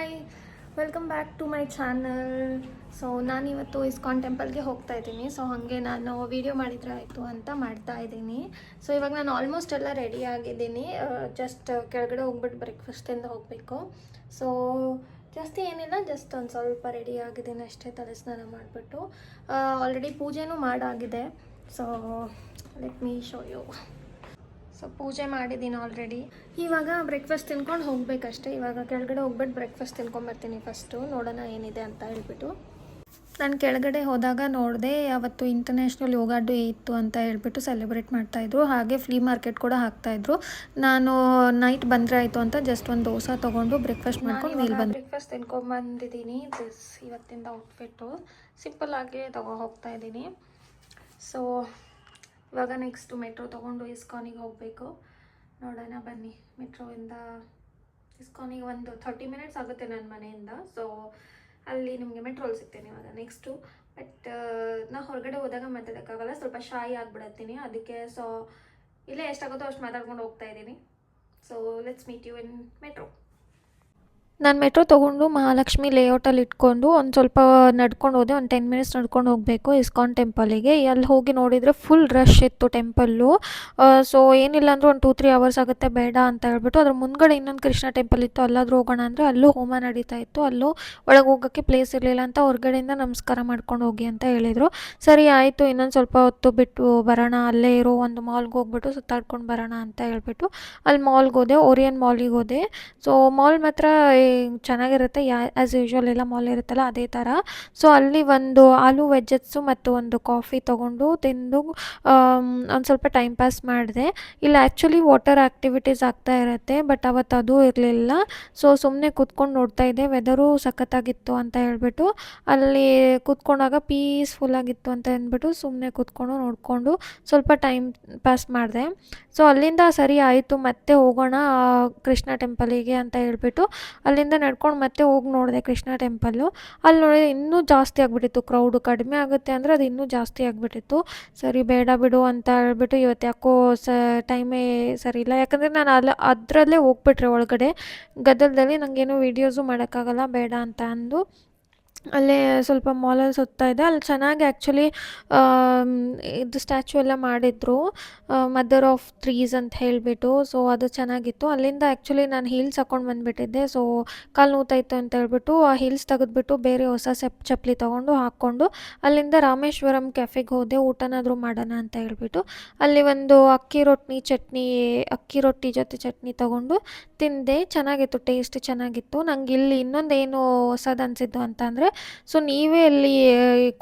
Hi, welcome back to my channel. So ನಾನಿವತ್ತು ಇಸ್ಕಾನ್ ಟೆಂಪಲ್ಗೆ ಹೋಗ್ತಾ ಇದ್ದೀನಿ. ಸೊ ಹಾಗೆ ನಾನು ವಿಡಿಯೋ ಮಾಡಿದರೆ ಆಯಿತು ಅಂತ ಮಾಡ್ತಾ ಇದ್ದೀನಿ. ಸೊ ಇವಾಗ ನಾನು ಆಲ್ಮೋಸ್ಟ್ ಎಲ್ಲ ರೆಡಿ ಆಗಿದ್ದೀನಿ. ಜಸ್ಟ್ ಕೆಳಗಡೆ ಹೋಗ್ಬಿಟ್ಟು ಬ್ರೇಕ್ಫಾಸ್ಟಿಂದ ಹೋಗಬೇಕು. ಸೊ ಜಾಸ್ತಿ ಏನಿಲ್ಲ, ಜಸ್ಟ್ ಒಂದು ಸ್ವಲ್ಪ ರೆಡಿ ಆಗಿದ್ದೀನಿ ಅಷ್ಟೇ, ತಲೆ ಸ್ನಾನ ಮಾಡಿಬಿಟ್ಟು. ಆಲ್ರೆಡಿ ಪೂಜೆನೂ ಮಾಡಾಗಿದೆ. So let me show you. So ಪೂಜೆ ಮಾಡಿದ್ದೀನಿ ಆಲ್ರೆಡಿ. ಇವಾಗ ಬ್ರೇಕ್ಫಾಸ್ಟ್ ತಿನ್ಕೊಂಡು ಹೋಗ್ಬೇಕಷ್ಟೇ. ಇವಾಗ ಕೆಳಗಡೆ ಹೋಗ್ಬಿಟ್ಟು ಬ್ರೇಕ್ಫಾಸ್ಟ್ ತಿನ್ಕೊಂಬರ್ತೀನಿ ಫಸ್ಟು, ನೋಡೋಣ ಏನಿದೆ ಅಂತ ಹೇಳ್ಬಿಟ್ಟು. ನಾನು ಕೆಳಗಡೆ ಹೋದಾಗ ನೋಡಿದೆ, ಅವತ್ತು ಇಂಟರ್ನ್ಯಾಷನಲ್ ಯೋಗ ಡೇ ಇತ್ತು ಅಂತ ಹೇಳ್ಬಿಟ್ಟು ಸೆಲೆಬ್ರೇಟ್ ಮಾಡ್ತಾಯಿದ್ರು. ಹಾಗೆ ಫ್ಲೀ ಮಾರ್ಕೆಟ್ ಕೂಡ ಹಾಕ್ತಾಯಿದ್ರು. ನಾನು ನೈಟ್ ಬಂದರೆ ಆಯಿತು ಅಂತ ಜಸ್ಟ್ ಒಂದು ದೋಸೆ ತೊಗೊಂಡು ಬ್ರೇಕ್ಫಾಸ್ಟ್ ಮಾಡ್ಕೊಂಡು ಮೇಲೆ ಬಂದು ಬ್ರೇಕ್ಫಾಸ್ಟ್ ತಿನ್ಕೊಂಬಂದಿದ್ದೀನಿ. ದಿಸ್ ಇವತ್ತಿಂದ ಔಟ್ಫಿಟ್ಟು ಸಿಂಪಲ್ಲಾಗಿ ಹೋಗ್ತಾ ಇದ್ದೀನಿ. ಸೊ ಇವಾಗ ನೆಕ್ಸ್ಟು ಮೆಟ್ರೋ ತೊಗೊಂಡು ಇಸ್ಕಾನಿಗೆ ಹೋಗಬೇಕು. ನೋಡೋಣ ಬನ್ನಿ. ಮೆಟ್ರೋಯಿಂದ ಇಸ್ಕಾನಿಗೆ ಒಂದು 30 ಮಿನಿಟ್ಸ್ ಆಗುತ್ತೆ ನನ್ನ ಮನೆಯಿಂದ. ಸೊ ಅಲ್ಲಿ ನಿಮಗೆ ಮೆಟ್ರೋಲ್ಲಿ ಸಿಗ್ತೇನೆ ಇವಾಗ ನೆಕ್ಸ್ಟು. ಬಟ್ ನಾ ಹೊರಗಡೆ ಹೋದಾಗ ಮಾತಾಡೋಕ್ಕಾಗಲ್ಲ, ಸ್ವಲ್ಪ ಶಾಯಿ ಆಗಿಬಿಡತ್ತೀನಿ. ಅದಕ್ಕೆ ಸೊ ಇಲ್ಲೇ ಎಷ್ಟಾಗುತ್ತೋ ಅಷ್ಟು ಮಾತಾಡ್ಕೊಂಡು ಹೋಗ್ತಾ ಇದ್ದೀನಿ. So let's meet you in metro. ನಾನು ಮೆಟ್ರೋ ತೊಗೊಂಡು ಮಹಾಲಕ್ಷ್ಮಿ ಲೇಔಟಲ್ಲಿ ಇಟ್ಕೊಂಡು ಒಂದು ಸ್ವಲ್ಪ ನಡ್ಕೊಂಡು ಹೋದೆ. ಒಂದು 10 ಮಿನಿಟ್ಸ್ ನಡ್ಕೊಂಡು ಹೋಗಬೇಕು ಇಸ್ಕಾನ್ ಟೆಂಪಲಿಗೆ. ಅಲ್ಲಿ ಹೋಗಿ ನೋಡಿದರೆ ಫುಲ್ ರಶ್ ಇತ್ತು ಟೆಂಪಲ್ಲು. ಸೊ ಏನಿಲ್ಲ ಅಂದರೂ ಒಂದು 2-3 ಅವರ್ಸ್ ಆಗುತ್ತೆ, ಬೇಡ ಅಂತ ಹೇಳ್ಬಿಟ್ಟು ಅದ್ರ ಮುಂದ್ಗಡೆ ಇನ್ನೊಂದು ಕೃಷ್ಣ ಟೆಂಪಲ್ ಇತ್ತು, ಅಲ್ಲಾದರೂ ಹೋಗೋಣ ಅಂದರೆ ಅಲ್ಲೂ ಹೋಮ ನಡೀತಾ ಇತ್ತು. ಅಲ್ಲೂ ಒಳಗೆ ಹೋಗೋಕ್ಕೆ ಪ್ಲೇಸ್ ಇರಲಿಲ್ಲ ಅಂತ ಹೊರಗಡೆಯಿಂದ ನಮಸ್ಕಾರ ಮಾಡ್ಕೊಂಡು ಹೋಗಿ ಅಂತ ಹೇಳಿದರು. ಸರಿ ಆಯಿತು, ಇನ್ನೊಂದು ಸ್ವಲ್ಪ ಹೊತ್ತು ಬಿಟ್ಟು ಬರೋಣ, ಅಲ್ಲೇ ಇರೋ ಒಂದು ಮಾಲ್ಗೆ ಹೋಗ್ಬಿಟ್ಟು ಸುತ್ತಾಡ್ಕೊಂಡು ಬರೋಣ ಅಂತ ಹೇಳ್ಬಿಟ್ಟು ಅಲ್ಲಿ ಮಾಲ್ಗೆ ಹೋದೆ, ಓರಿಯನ್ ಮಾಲಿಗೆ ಹೋದೆ. ಸೊ ಮಾಲ್ ಮಾತ್ರ ಚೆನ್ನಾಗಿರುತ್ತೆ, ಆ್ಯಸ್ ಯೂಶ್ವಲ್ ಎಲ್ಲ ಮಾಲ್ ಇರುತ್ತಲ್ಲ ಅದೇ ಥರ. ಸೊ ಅಲ್ಲಿ ಒಂದು ಆಲೂ ವೆಜ್ಜಸ್ಸು ಮತ್ತು ಒಂದು ಕಾಫಿ ತೊಗೊಂಡು ತಿಂದು ಒಂದು ಸ್ವಲ್ಪ ಟೈಮ್ ಪಾಸ್ ಮಾಡಿದೆ. ಇಲ್ಲಿ ಆ್ಯಕ್ಚುಲಿ ವಾಟರ್ ಆ್ಯಕ್ಟಿವಿಟೀಸ್ ಆಗ್ತಾ ಇರುತ್ತೆ, ಬಟ್ ಅವತ್ತು ಅದು ಇರಲಿಲ್ಲ. ಸೊ ಸುಮ್ಮನೆ ಕೂತ್ಕೊಂಡು ನೋಡ್ತಾ ಇದ್ದೆ. ವೆದರು ಸಖತ್ತಾಗಿತ್ತು ಅಂತ ಹೇಳ್ಬಿಟ್ಟು ಅಲ್ಲಿ ಕೂತ್ಕೊಂಡಾಗ ಪೀಸ್ಫುಲ್ಲಾಗಿತ್ತು ಅಂತ ಅಂದ್ಬಿಟ್ಟು ಸುಮ್ಮನೆ ಕೂತ್ಕೊಂಡು ನೋಡಿಕೊಂಡು ಸ್ವಲ್ಪ ಟೈಮ್ ಪಾಸ್ ಮಾಡಿದೆ. ಸೊ ಅಲ್ಲಿಂದ ಸರಿ ಆಯಿತು, ಮತ್ತೆ ಹೋಗೋಣ ಕೃಷ್ಣ ಟೆಂಪಲಿಗೆ ಅಂತ ಹೇಳ್ಬಿಟ್ಟು ಅಲ್ಲಿಂದ ನಡ್ಕೊಂಡು ಮತ್ತೆ ಹೋಗಿ ನೋಡಿದೆ ಕೃಷ್ಣ ಟೆಂಪಲ್ಲು. ಅಲ್ಲಿ ನೋಡಿದ್ರೆ ಇನ್ನೂ ಜಾಸ್ತಿ ಆಗಿಬಿಟ್ಟಿತ್ತು ಕ್ರೌಡು. ಕಡಿಮೆ ಆಗುತ್ತೆ ಅಂದರೆ ಅದು ಇನ್ನೂ ಜಾಸ್ತಿ ಆಗಿಬಿಟ್ಟಿತ್ತು. ಸರಿ ಬೇಡ ಬಿಡು ಅಂತ ಹೇಳ್ಬಿಟ್ಟು ಇವತ್ತು ಯಾಕೋ ಟೈಮೇ ಸರಿ ಇಲ್ಲ, ಯಾಕಂದರೆ ನಾನು ಅದರಲ್ಲೇ ಹೋಗ್ಬಿಟ್ರೆ ಒಳಗಡೆ ಗದ್ದಲದಲ್ಲಿ ನನಗೇನು ವೀಡಿಯೋಸು ಮಾಡೋಕ್ಕಾಗಲ್ಲ, ಬೇಡ ಅಂತ ಅಂದು ಅಲ್ಲೇ ಸ್ವಲ್ಪ ಮಾಲಲ್ಲಿ ಸುತ್ತಾ ಇದೆ. ಅಲ್ಲಿ ಚೆನ್ನಾಗಿ ಆ್ಯಕ್ಚುಲಿ ಇದು ಸ್ಟ್ಯಾಚ್ಯೂ ಎಲ್ಲ ಮಾಡಿದ್ರು, ಮದರ್ ಆಫ್ ಟ್ರೀಸ್ ಅಂತ ಹೇಳಿಬಿಟ್ಟು. ಸೊ ಅದು ಚೆನ್ನಾಗಿತ್ತು. ಅಲ್ಲಿಂದ ಆ್ಯಕ್ಚುಲಿ ನಾನು ಹೀಲ್ಸ್ ಹಾಕ್ಕೊಂಡು ಬಂದುಬಿಟ್ಟಿದ್ದೆ. ಸೊ ಕಾಲು ನೋವ್ತಾಯಿತ್ತು ಅಂತ ಹೇಳ್ಬಿಟ್ಟು ಆ ಹೀಲ್ಸ್ ತೆಗೆದ್ಬಿಟ್ಟು ಬೇರೆ ಹೊಸ ಚಪ್ಪಲಿ ತೊಗೊಂಡು ಹಾಕ್ಕೊಂಡು ಅಲ್ಲಿಂದ ರಾಮೇಶ್ವರಂ ಕೆಫೆಗೆ ಹೋದೆ, ಊಟನಾದರೂ ಮಾಡೋಣ ಅಂತ ಹೇಳ್ಬಿಟ್ಟು. ಅಲ್ಲಿ ಒಂದು ಅಕ್ಕಿ ರೊಟ್ಟಿ ಜೊತೆ ಚಟ್ನಿ ತೊಗೊಂಡು ತಿಂದೆ. ಚೆನ್ನಾಗಿತ್ತು, ಟೇಸ್ಟ್ ಚೆನ್ನಾಗಿತ್ತು. ನಂಗೆ ಇಲ್ಲಿ ಇನ್ನೊಂದೇನು ಹೊಸದು ಅನಿಸಿದ್ದು ಅಂತ ಅಂದರೆ, ಸೊ ನೀವೇ ಅಲ್ಲಿ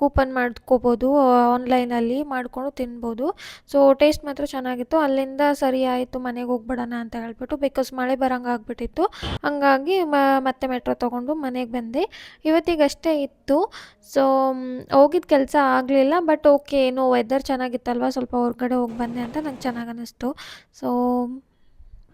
ಕೂಪನ್ ಮಾಡ್ಕೋಬೋದು, ಆನ್ಲೈನಲ್ಲಿ ಮಾಡಿಕೊಂಡು ತಿನ್ಬೋದು. ಸೊ ಟೇಸ್ಟ್ ಮಾತ್ರ ಚೆನ್ನಾಗಿತ್ತು. ಅಲ್ಲಿಂದ ಸರಿ ಆಯಿತು, ಮನೆಗೆ ಹೋಗ್ಬಿಡೋಣ ಅಂತ ಹೇಳ್ಬಿಟ್ಟು, ಬಿಕಾಸ್ ಮಳೆ ಬರೋಂಗೆ ಆಗಿಬಿಟ್ಟಿತ್ತು. ಹಂಗಾಗಿ ಮತ್ತೆ ಮೆಟ್ರೋ ತೊಗೊಂಡು ಮನೆಗೆ ಬಂದೆ. ಇವತ್ತಿಗಷ್ಟೇ ಇತ್ತು. ಸೊ ಹೋಗಿದ್ದ ಕೆಲಸ ಆಗಲಿಲ್ಲ, ಬಟ್ ಓಕೆ, ಏನೋ ವೆದರ್ ಚೆನ್ನಾಗಿತ್ತಲ್ವ, ಸ್ವಲ್ಪ ಹೊರಗಡೆ ಹೋಗಿ ಬಂದೆ ಅಂತ ನಂಗೆ ಚೆನ್ನಾಗಿ ಅನ್ನಿಸ್ತು. So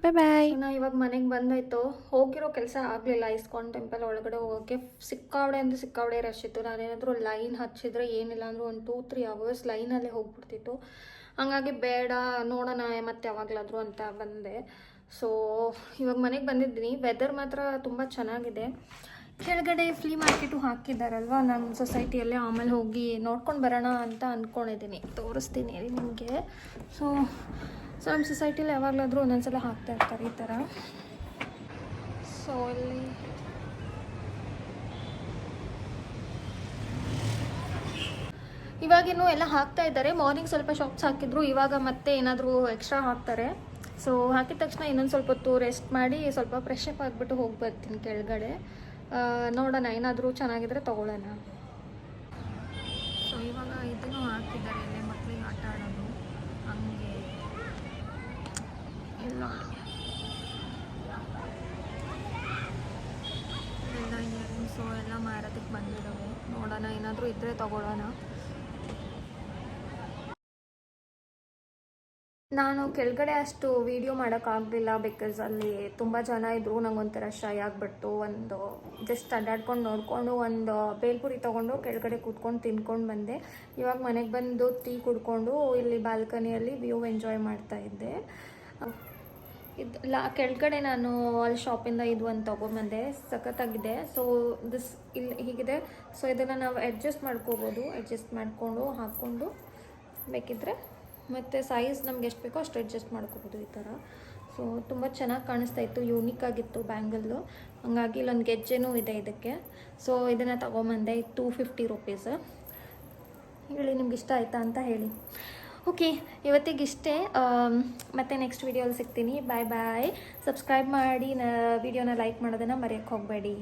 bye. ನಾ ಇವಾಗ ಮನೆಗೆ ಬಂದಾಯಿತು. ಹೋಗಿರೋ ಕೆಲಸ ಆಗಲಿಲ್ಲ. ಇಸ್ಕಾನ್ ಟೆಂಪಲ್ ಒಳಗಡೆ ಹೋಗೋಕ್ಕೆ ಸಿಕ್ಕಾವಡೆ ರಶ್ ಇತ್ತು. ನಾನೇನಾದರೂ ಲೈನ್ ಹಚ್ಚಿದ್ರೆ ಏನಿಲ್ಲ ಅಂದರೂ ಒಂದು 2-3 ಅವರ್ಸ್ ಲೈನಲ್ಲೇ ಹೋಗ್ಬಿಡ್ತಿತ್ತು. ಹಂಗಾಗಿ ಬೇಡ, ನೋಡೋಣ ಮತ್ತೆ ಯಾವಾಗಲಾದರೂ ಅಂತ ಬಂದೆ. ಸೊ ಇವಾಗ ಮನೆಗೆ ಬಂದಿದ್ದೀನಿ. ವೆದರ್ ಮಾತ್ರ ತುಂಬ ಚೆನ್ನಾಗಿದೆ. ಕೆಳಗಡೆ ಫ್ಲೀ ಮಾರ್ಕೆಟು ಹಾಕಿದ್ದಾರಲ್ವ ನಮ್ಮ ಸೊಸೈಟಿಯಲ್ಲೇ, ಆಮೇಲೆ ಹೋಗಿ ನೋಡ್ಕೊಂಡು ಬರೋಣ ಅಂತ ಅಂದ್ಕೊಂಡಿದ್ದೀನಿ. ತೋರಿಸ್ತೀನಿ ನಿಮಗೆ. ಸೊ ನಮ್ಮ ಸೊಸೈಟಿಲಿ ಯಾವಾಗಲಾದರೂ ಒಂದೊಂದ್ಸಲ ಹಾಕ್ತಾ ಇರ್ತಾರೆ ಈ ಥರ. ಸೊ ಇಲ್ಲಿ ಇವಾಗಿನ್ನೂ ಎಲ್ಲ ಹಾಕ್ತಾ ಇದ್ದಾರೆ. ಮಾರ್ನಿಂಗ್ ಸ್ವಲ್ಪ ಶಾಪ್ಸ್ ಹಾಕಿದ್ರು, ಇವಾಗ ಮತ್ತೆ ಏನಾದರೂ ಎಕ್ಸ್ಟ್ರಾ ಹಾಕ್ತಾರೆ. ಸೊ ಹಾಕಿದ ತಕ್ಷಣ ಇನ್ನೊಂದು ಸ್ವಲ್ಪ ಹೊತ್ತು ರೆಸ್ಟ್ ಮಾಡಿ ಸ್ವಲ್ಪ ಫ್ರೆಶ್ ಅಪ್ ಆಗಿಬಿಟ್ಟು ಹೋಗಿ ಬರ್ತೀನಿ ಕೆಳಗಡೆ. ನೋಡೋಣ, ಏನಾದರೂ ಚೆನ್ನಾಗಿದ್ರೆ ತೊಗೊಳ್ಳೋಣ. ಸೊ ಇವಾಗ ಇದನ್ನು ಹಾಕಿದ್ದಾರೆ, ಇಲ್ಲೇ ಮಕ್ಕಳಿಗೆ ಆಟ ಆಡೋದು ಹಂಗೆ ಎಲ್ಲ ಇಯರಿಂಗ್ಸು ಎಲ್ಲ ಮಾರೋದಕ್ಕೆ ಬಂದಿದ್ದಾವೆ. ನೋಡೋಣ, ಏನಾದರೂ ಇದ್ದರೆ ತೊಗೊಳ್ಳೋಣ. ನಾನು ಕೆಳಗಡೆ ಅಷ್ಟು ವೀಡಿಯೋ ಮಾಡೋಕ್ಕಾಗಲಿಲ್ಲ, ಬಿಕಾಸ್ ಅಲ್ಲಿ ತುಂಬ ಜನ ಇದ್ದರು. ನಂಗೊಂಥರ ಶೈ ಆಗಿಬಿಟ್ಟು ಒಂದು ಜಸ್ಟ್ ಅಡ್ಡಾಡ್ಕೊಂಡು ನೋಡಿಕೊಂಡು ಒಂದು ಬೇಲ್ಪುರಿ ತೊಗೊಂಡು ಕೆಳಗಡೆ ಕೂತ್ಕೊಂಡು ತಿನ್ಕೊಂಡು ಬಂದೆ. ಇವಾಗ ಮನೆಗೆ ಬಂದು ಟೀ ಕುಡ್ಕೊಂಡು ಇಲ್ಲಿ ಬಾಲ್ಕನಿಯಲ್ಲಿ ವ್ಯೂ ಎಂಜಾಯ್ ಮಾಡ್ತಾಯಿದ್ದೆ. ಕೆಳಗಡೆ ನಾನು ಅಲ್ಲಿ ಶಾಪಿಂದ ಇದು ಒಂದು ತೊಗೊಂಬಂದೆ, ಸಖತ್ತಾಗಿದೆ. ಸೊ ಇಲ್ಲಿ ಹೀಗಿದೆ. ಸೊ ಇದನ್ನು ನಾವು ಅಡ್ಜಸ್ಟ್ ಮಾಡ್ಕೋಬೋದು, ಅಡ್ಜಸ್ಟ್ ಮಾಡಿಕೊಂಡು ಹಾಕ್ಕೊಂಡು ಬೇಕಿದ್ದರೆ ಮತ್ತು ಸೈಜ್ ನಮ್ಗೆ ಎಷ್ಟು ಬೇಕೋ ಅಷ್ಟು ಅಡ್ಜಸ್ಟ್ ಮಾಡ್ಕೋಬೋದು ಈ ಥರ. ಸೊ ತುಂಬ ಚೆನ್ನಾಗಿ ಕಾಣಿಸ್ತಾ ಇತ್ತು, ಯೂನಿಕ್ ಆಗಿತ್ತು ಬ್ಯಾಂಗಲ್ಲು. ಹಂಗಾಗಿ ಇಲ್ಲೊಂದು ಗೆಜ್ಜೆನೂ ಇದೆ ಇದಕ್ಕೆ. ಸೊ ಇದನ್ನು ತೊಗೊಂಬಂದೆ. 250 ರುಪೀಸ್. ಹೇಳಿ ನಿಮ್ಗೆ ಇಷ್ಟ ಆಯಿತಾ ಅಂತ ಹೇಳಿ. ಓಕೆ, ಇವತ್ತಿಗಿಷ್ಟೇ. ಮತ್ತೆ ನೆಕ್ಸ್ಟ್ ವೀಡಿಯೋಲಿ ಸಿಗ್ತೀನಿ. ಬಾಯ್ ಬಾಯ್. ಸಬ್ಸ್ಕ್ರೈಬ್ ಮಾಡಿ, ವಿಡಿಯೋನ ಲೈಕ್ ಮಾಡೋದನ್ನು ಮರೆಯೋಕ್ಕೆ ಹೋಗಬೇಡಿ.